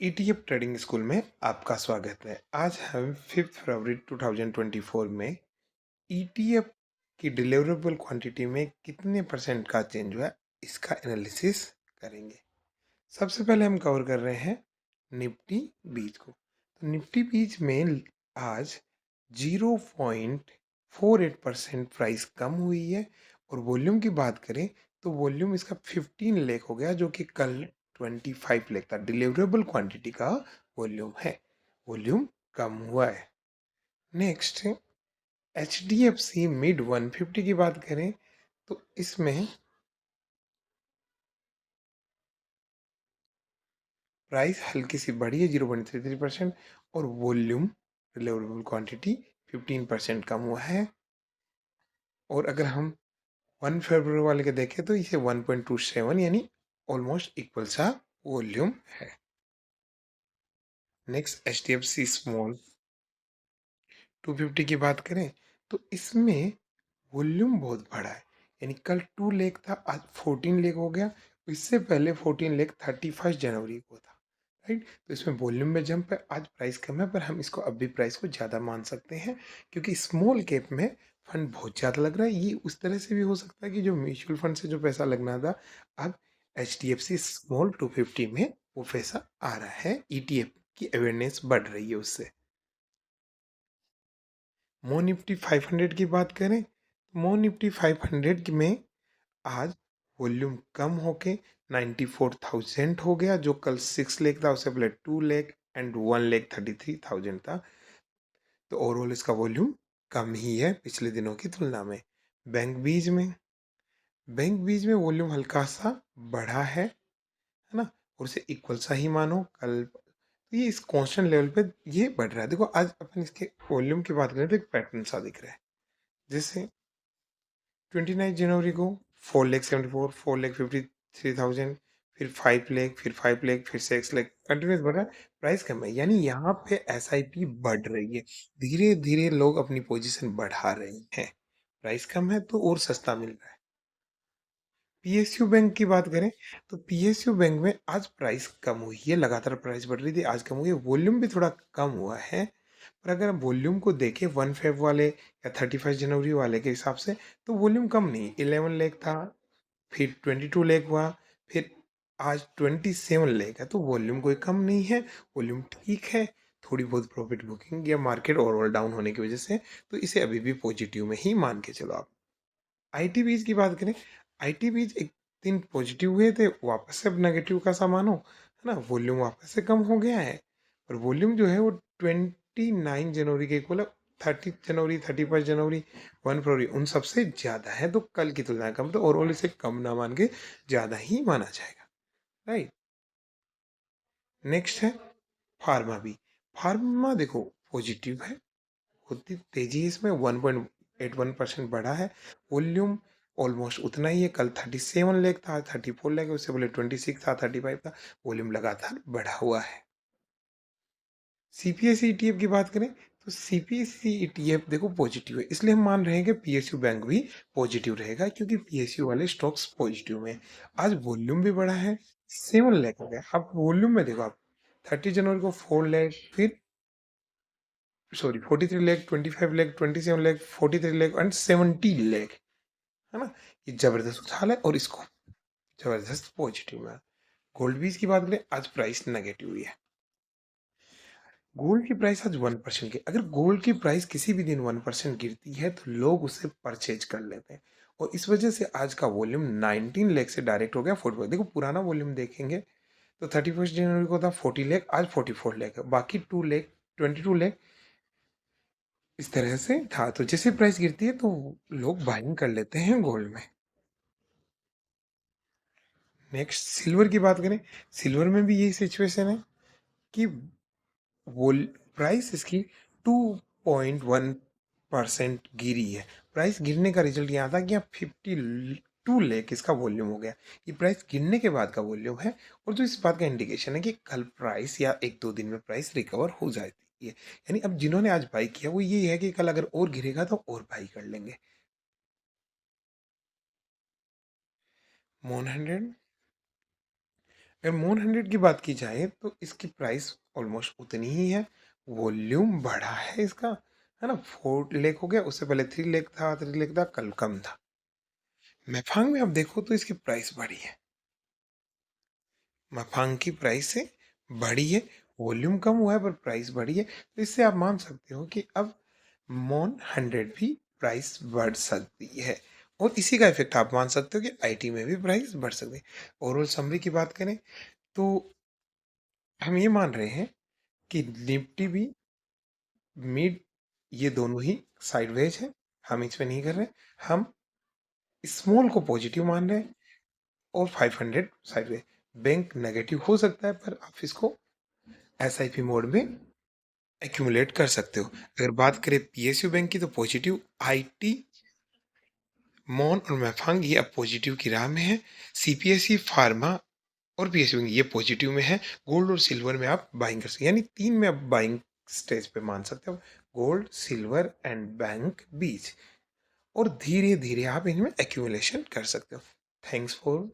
ETF trading school में आपका स्वागत है। आज हम 5 फरवरी 2024 में ईटीएफ की डिलीवरेबल क्वांटिटी में कितने परसेंट का चेंज हुआ है, इसका एनालिसिस करेंगे। सबसे पहले हम कवर कर रहे हैं निफ्टी बीच को। तो निफ्टी बीच में आज 0.48% प्राइस कम हुई है और वॉल्यूम की बात करें तो वॉल्यूम इसका 15 लाख हो गया, जो कि कल 25 लाख था। डिलीवरेबल क्वांटिटी का वॉल्यूम है, वॉल्यूम कम हुआ है। Next H D F C mid 150 की बात करें तो इसमें प्राइस हल्की सी बढ़ी है 0.33% और वॉल्यूम डिलीवरेबल क्वांटिटी 15% कम हुआ है। और अगर हम 1 फरवरी वाले के देखें तो इसे 1.27 यानी ऑलमोस्ट इक्वल सा वॉल्यूम है। Next H D F C small 250 की बात करें तो इसमें वॉल्यूम बहुत बड़ा है, यानी कल 2 लाख था, आज 14 लाख हो गया। इससे पहले 14 लाख 31 जनवरी को था, राइट। तो इसमें वॉल्यूम में जंप है, आज प्राइस कम है, पर हम इसको अब भी प्राइस को ज़्यादा मान सकते हैं क्योंकि स्मॉल कैप में फंड बहुत ज़्यादा लग रहा है। ये उस तरह से भी हो सकता है कि जो म्यूचुअल फंड से जो पैसा लगना था, अब H D F C small 250 में वो पैसा आ रहा है, ई टी एफ की अवेयरनेस बढ़ रही है उससे। मो निफ्टी 500 की बात करें तो मो निफ्टी 500 में आज वॉल्यूम कम होके 94,000 हो गया, जो कल 6 लाख था, उससे पहले 2 लाख एंड 1,33,000 था। तो ओवरऑल इसका वॉल्यूम कम ही है पिछले दिनों की तुलना में। बैंक बीज में बैंक बीज में वॉल्यूम हल्का सा बढ़ा है ना, और उसे इक्वल सा ही मानो कल। तो ये इस कांस्टेंट लेवल पे ये बढ़ रहा है। देखो आज अपन इसके वॉल्यूम की बात करें तो एक पैटर्न सा दिख रहा है। जैसे 29 जनवरी को 4,74,000, 4,53,000, फिर 5 लाख, फिर 5 लाख, फिर 6 लाख, कंटिन्यूस बढ़ रहा है। प्राइस कम है, यानी यहाँ पे एसआईपी बढ़ रही है। धीरे धीरे लोग अपनी पोजीशन बढ़ा रहे हैं। प्राइस कम है तो और सस्ता मिल रहा है। पीएसयू बैंक की बात करें तो पीएसयू बैंक में आज प्राइस कम हुई है, लगातार प्राइस बढ़ रही थी, आज कम हुई है। वॉल्यूम भी थोड़ा कम हुआ है, पर अगर हम वॉल्यूम को देखें 1 फेब वाले या 31 जनवरी वाले के हिसाब से तो वॉल्यूम कम नहीं, 11 लाख था, फिर 22 लाख हुआ, फिर आज 27 लाख है। तो वॉल्यूम कोई कम नहीं है, वॉल्यूम ठीक है। थोड़ी बहुत प्रॉफिट बुकिंग या मार्केट ओवरऑल डाउन होने की वजह से, तो इसे अभी भी पॉजिटिव में ही मान के चलो आप। आईटी बीज की बात करें, आईटी बीज एक दिन पॉजिटिव हुए थे, वापस से अब नेगेटिव का सामान हो, है ना। वॉल्यूम वापस से कम हो गया है, और वॉल्यूम जो है वो 29 जनवरी के इक्वल, 30 जनवरी, 31 जनवरी, 1 फरवरी उन सबसे ज़्यादा है। तो कल की तुलना कम, तो ओवरऑल इसे कम ना मान के ज़्यादा ही माना जाएगा, राइट। नेक्स्ट है फार्मा बी। फार्मा देखो पॉजिटिव है, होती तेजी है इसमें, 1.81% बढ़ा है। वॉल्यूम ऑलमोस्ट उतना ही है, कल 37 लाख था, 34 लाख, उससे पहले 26 था, 35 था। वॉल्यूम लगातार बढ़ा हुआ है। सीपीएसई ईटीएफ की बात करें तो सीपीएसई ईटीएफ देखो पॉजिटिव है, इसलिए हम मान रहे हैं कि पीएसयू बैंक भी पॉजिटिव रहेगा, क्योंकि पीएसयू वाले स्टॉक्स पॉजिटिव में। आज वॉल्यूम भी बढ़ा है, 7 लाख हो गया। अब वॉल्यूम में देखो आप, 30 जनवरी को 4 लाख, फिर सॉरी 43 लाख, 25 लाख, 27 लाख, 43 लाख एंड 70 लाख, है ना। ये जबरदस्त उछाल है और इसको जबरदस्त पॉजिटिव में। गोल्ड बीज की बात करें, आज प्राइस नेगेटिव हुई है। गोल्ड की प्राइस आज 1% की, अगर गोल्ड की प्राइस किसी भी दिन 1% गिरती है तो लोग उसे परचेज कर लेते हैं, और इस वजह से आज का वॉल्यूम 19 लाख से डायरेक्ट हो गया 44। देखो पुराना वॉल्यूम देखेंगे तो 31 जनवरी को था 40 लाख, आज 44 लाख है, बाकी 2 लाख, 22 लाख इस तरह से था। तो जैसे प्राइस गिरती है तो लोग बाइंग कर लेते हैं गोल्ड में। नेक्स्ट सिल्वर की बात करें, सिल्वर में भी यही सिचुएशन है कि वो प्राइस इसकी 2.1% गिरी है। प्राइस गिरने का रिजल्ट यहाँ था कि यहाँ 52 लाख इसका वॉल्यूम हो गया। ये प्राइस गिरने के बाद का वॉल्यूम है, और जो इस बात का इंडिकेशन है कि कल प्राइस या 1-2 दिन में प्राइस रिकवर हो जाती है। यानी अब जिन्होंने आज बाई किया वो ये है कि कल अगर और गिरेगा तो और बाई कर लेंगे। मोन 100 अगर मोन 100 की बात की जाए तो इसकी प्राइस ऑलमोस्ट उतनी ही है। वॉल्यूम बढ़ा है इसका, है ना? 4 लाख हो गया, उससे पहले 3 लाख था, 3 लाख था, कल कम था। मैफांग में आप देखो तो इसकी प्राइस बढ़ी है। मैफांग की प्राइस से बढ़ी है, वॉल्यूम कम हुआ है पर प्राइस बढ़ी है। तो इससे आप मान सकते हो कि अब मोन 100 भी प्राइस बढ़ सकती है। और इसी का इफेक्ट आप मान सकते हो कि आईटी में भी प्राइस बढ़ सकती है। ओवरऑल समरी की बात करें तो हम ये मान रहे हैं कि निफ्टी भी मिड, ये दोनों ही साइडवेज है, हम इसमें नहीं कर रहे। हम स्मॉल को पॉजिटिव मान रहे हैं और 500 साइडवेज। बैंक नेगेटिव हो सकता है पर आप इसको एसआईपी मोड में एक्यूमुलेट कर सकते हो। अगर बात करें पीएसयू बैंक की तो पॉजिटिव, आईटी, मॉन और मैफांग ये अब पॉजिटिव की राह में है। सीपीएसई, फार्मा और पीएसयू बैंक ये पॉजिटिव में है। गोल्ड और सिल्वर में आप बाइंग कर सकते, यानी 3 में आप बाइंग स्टेज पे मान सकते हो, गोल्ड, सिल्वर एंड बैंक बीच। और धीरे धीरे आप इनमें एक्यूमुलेशन कर सकते हो। Thanks for